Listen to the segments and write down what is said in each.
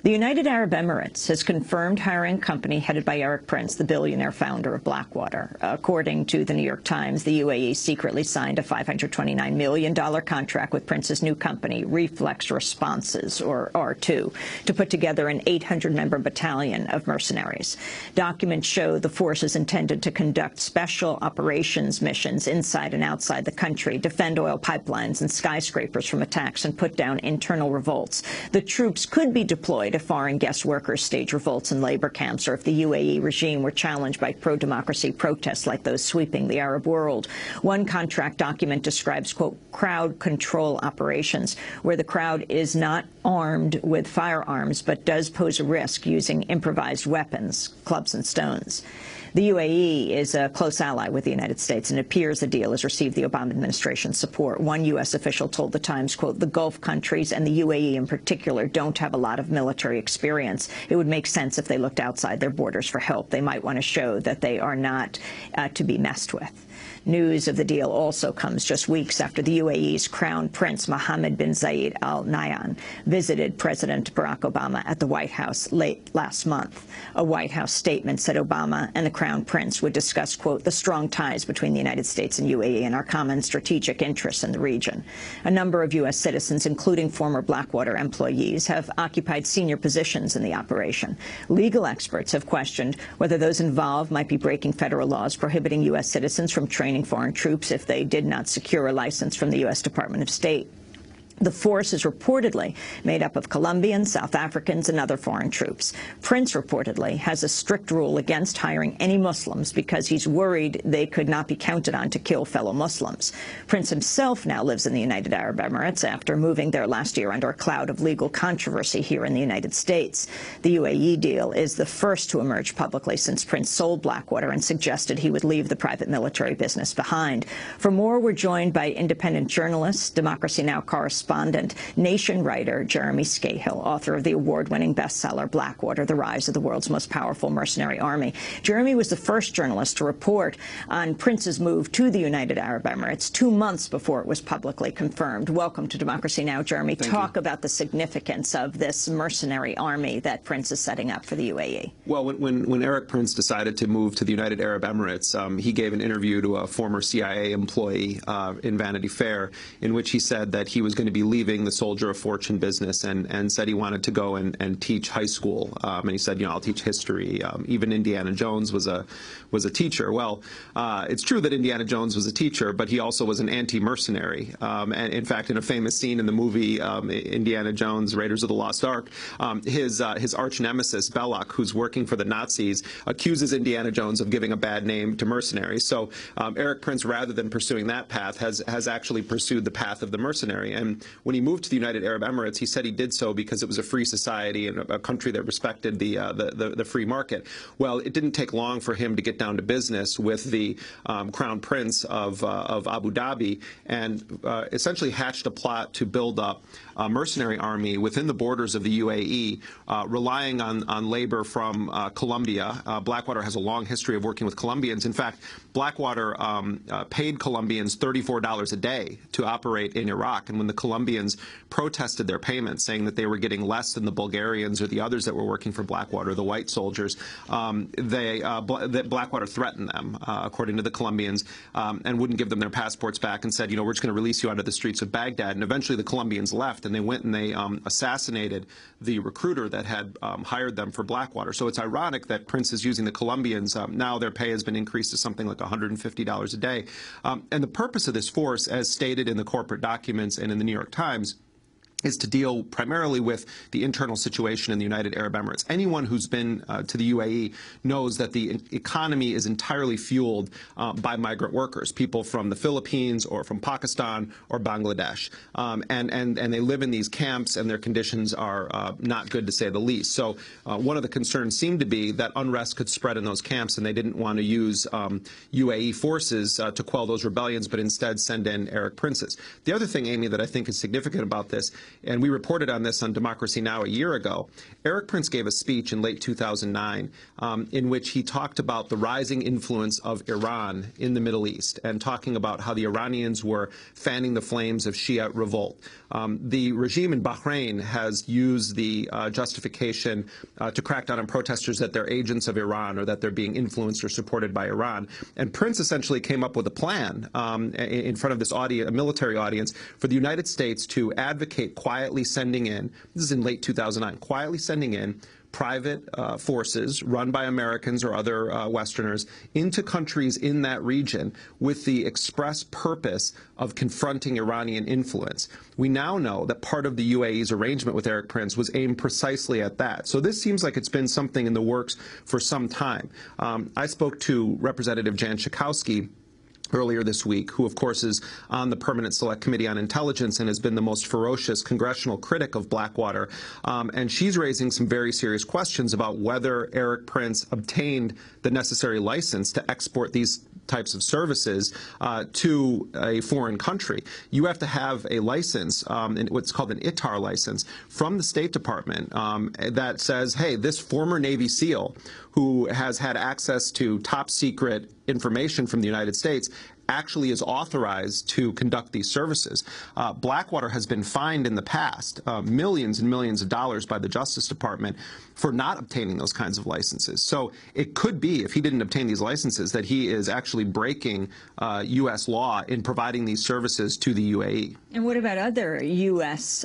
The United Arab Emirates has confirmed hiring a company headed by Eric Prince, the billionaire founder of Blackwater. According to the New York Times, the UAE secretly signed a $529 million contract with Prince's new company, Reflex Responses, or R2, to put together an 800-member battalion of mercenaries. Documents show the force is intended to conduct special operations missions inside and outside the country, defend oil pipelines and skyscrapers from attacks, and put down internal revolts. The troops could be deployed if foreign guest workers stage revolts in labor camps, or if the UAE regime were challenged by pro-democracy protests like those sweeping the Arab world. One contract document describes, quote, crowd control operations, where the crowd is not armed with firearms but does pose a risk using improvised weapons, clubs and stones. The UAE is a close ally with the United States, and it appears the deal has received the Obama administration's support. One U.S. official told the Times, quote, the Gulf countries and the UAE in particular don't have a lot of military experience. It would make sense if they looked outside their borders for help. They might want to show that they are not to be messed with. News of the deal also comes just weeks after the UAE's Crown Prince Mohammed bin Zayed Al Nahyan visited President Barack Obama at the White House late last month. A White House statement said Obama and the Crown Prince would discuss, quote, the strong ties between the United States and UAE and our common strategic interests in the region. A number of U.S. citizens, including former Blackwater employees, have occupied senior positions in the operation. Legal experts have questioned whether those involved might be breaking federal laws prohibiting U.S. citizens from training foreign troops if they did not secure a license from the U.S. Department of State. The force is reportedly made up of Colombians, South Africans, and other foreign troops. Prince reportedly has a strict rule against hiring any Muslims because he's worried they could not be counted on to kill fellow Muslims. Prince himself now lives in the United Arab Emirates after moving there last year under a cloud of legal controversy here in the United States. The UAE deal is the first to emerge publicly since Prince sold Blackwater and suggested he would leave the private military business behind. For more, we're joined by independent journalist, Democracy Now! Correspondent, Nation writer Jeremy Scahill, author of the award-winning bestseller Blackwater, The Rise of the World's Most Powerful Mercenary Army. Jeremy was the first journalist to report on Prince's move to the United Arab Emirates 2 months before it was publicly confirmed. Welcome to Democracy Now!, Jeremy. Talk about the significance of this mercenary army that Prince is setting up for the UAE. Well, when Eric Prince decided to move to the United Arab Emirates, he gave an interview to a former CIA employee in Vanity Fair in which he said that he was going to be leaving the soldier of fortune business and said he wanted to go and teach high school. And he said, you know, I'll teach history. Even Indiana Jones was a teacher. Well, it's true that Indiana Jones was a teacher, but he also was an anti-mercenary. And in fact, in a famous scene in the movie Indiana Jones, Raiders of the Lost Ark, his arch nemesis, Belloc, who's working for the Nazis, accuses Indiana Jones of giving a bad name to mercenaries. So Eric Prince, rather than pursuing that path, has actually pursued the path of the mercenary. And when he moved to the United Arab Emirates, he said he did so because it was a free society and a country that respected the free market. Well, it didn't take long for him to get down to business with the Crown Prince of Abu Dhabi and essentially hatched a plot to build up a mercenary army within the borders of the UAE, relying on labor from Colombia. Blackwater has a long history of working with Colombians. In fact, Blackwater paid Colombians $34 a day to operate in Iraq, and when the Colombians protested their payments, saying that they were getting less than the Bulgarians or the others that were working for Blackwater, the white soldiers, Blackwater threatened them, according to the Colombians, and wouldn't give them their passports back and said, you know, we're just going to release you out of the streets of Baghdad. And eventually the Colombians left, and they went and they assassinated the recruiter that had hired them for Blackwater. So it's ironic that Prince is using the Colombians. Now their pay has been increased to something like $150 a day. And the purpose of this force, as stated in the corporate documents and in the New York Times, is to deal primarily with the internal situation in the United Arab Emirates. Anyone who's been to the UAE knows that the economy is entirely fueled by migrant workers, people from the Philippines or from Pakistan or Bangladesh. And they live in these camps, and their conditions are not good, to say the least. So one of the concerns seemed to be that unrest could spread in those camps, and they didn't want to use UAE forces to quell those rebellions, but instead send in Eric Princes. The other thing, Amy, that I think is significant about this and we reported on this on Democracy Now! A year ago. Erik Prince gave a speech in late 2009 in which he talked about the rising influence of Iran in the Middle East and talking about how the Iranians were fanning the flames of Shia revolt. The regime in Bahrain has used the justification to crack down on protesters that they're agents of Iran or that they're being influenced or supported by Iran. And Prince essentially came up with a plan in front of this audience, a military audience, for the United States to advocate quietly sending in, this is in late 2009, quietly sending in private forces run by Americans or other Westerners into countries in that region with the express purpose of confronting Iranian influence. We now know that part of the UAE's arrangement with Erik Prince was aimed precisely at that. So this seems like it's been something in the works for some time. I spoke to Representative Jan Schakowsky earlier this week, who of course is on the Permanent Select Committee on Intelligence and has been the most ferocious congressional critic of Blackwater. And she's raising some very serious questions about whether Erik Prince obtained the necessary license to export these types of services to a foreign country. You have to have a license, what's called an ITAR license, from the State Department that says, hey, this former Navy SEAL who has had access to top secret information from the United States actually is authorized to conduct these services. Blackwater has been fined in the past millions and millions of dollars by the Justice Department for not obtaining those kinds of licenses. So it could be, if he didn't obtain these licenses, that he is actually breaking U.S. law in providing these services to the UAE. And what about other U.S.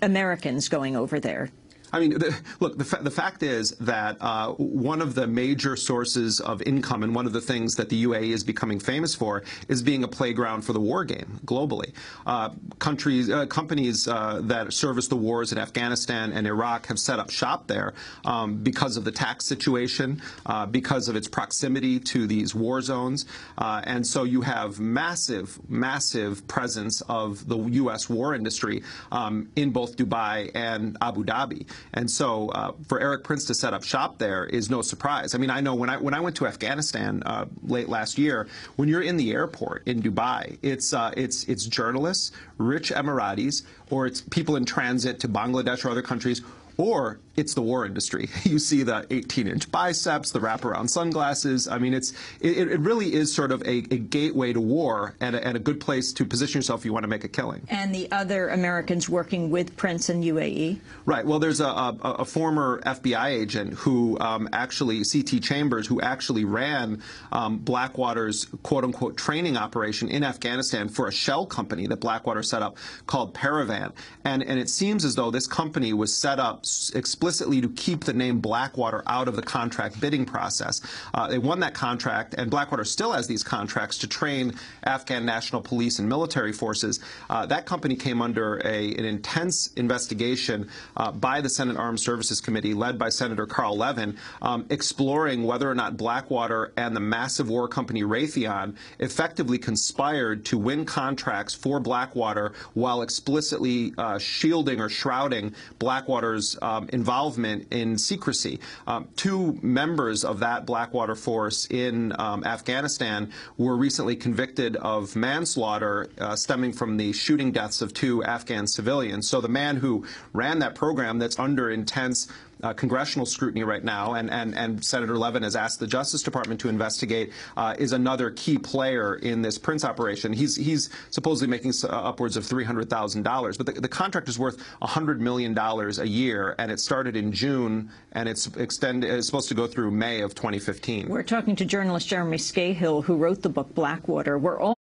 Americans going over there? I mean, look, the fact is that one of the major sources of income and one of the things that the UAE is becoming famous for is being a playground for the war game globally. Companies that service the wars in Afghanistan and Iraq have set up shop there because of the tax situation, because of its proximity to these war zones. And so you have massive, massive presence of the U.S. war industry in both Dubai and Abu Dhabi. And so for Erik Prince to set up shop there is no surprise. I mean, I know when I went to Afghanistan late last year, when you're in the airport in Dubai, it's journalists, rich Emiratis, or it's people in transit to Bangladesh or other countries, or it's the war industry. You see the 18-inch biceps, the wraparound sunglasses. I mean, it really is sort of a gateway to war and a good place to position yourself if you want to make a killing. And the other Americans working with Prince in UAE? Right. Well, there's a former FBI agent who actually, C.T. Chambers, who actually ran Blackwater's quote-unquote training operation in Afghanistan for a shell company that Blackwater set up called Paravan. And it seems as though this company was set up explicitly to keep the name Blackwater out of the contract bidding process. They won that contract, and Blackwater still has these contracts to train Afghan national police and military forces. That company came under an intense investigation by the Senate Armed Services Committee, led by Senator Carl Levin, exploring whether or not Blackwater and the massive war company Raytheon effectively conspired to win contracts for Blackwater while explicitly shielding or shrouding Blackwater's involvement in secrecy. Two members of that Blackwater force in Afghanistan were recently convicted of manslaughter stemming from the shooting deaths of two Afghan civilians. So the man who ran that program that's under intense congressional scrutiny right now, and Senator Levin has asked the Justice Department to investigate, is another key player in this Prince operation. He's supposedly making upwards of $300,000, but the contract is worth $100 million a year, and it started in June, and it's supposed to go through May of 2015. We're talking to journalist Jeremy Scahill, who wrote the book Blackwater. We're all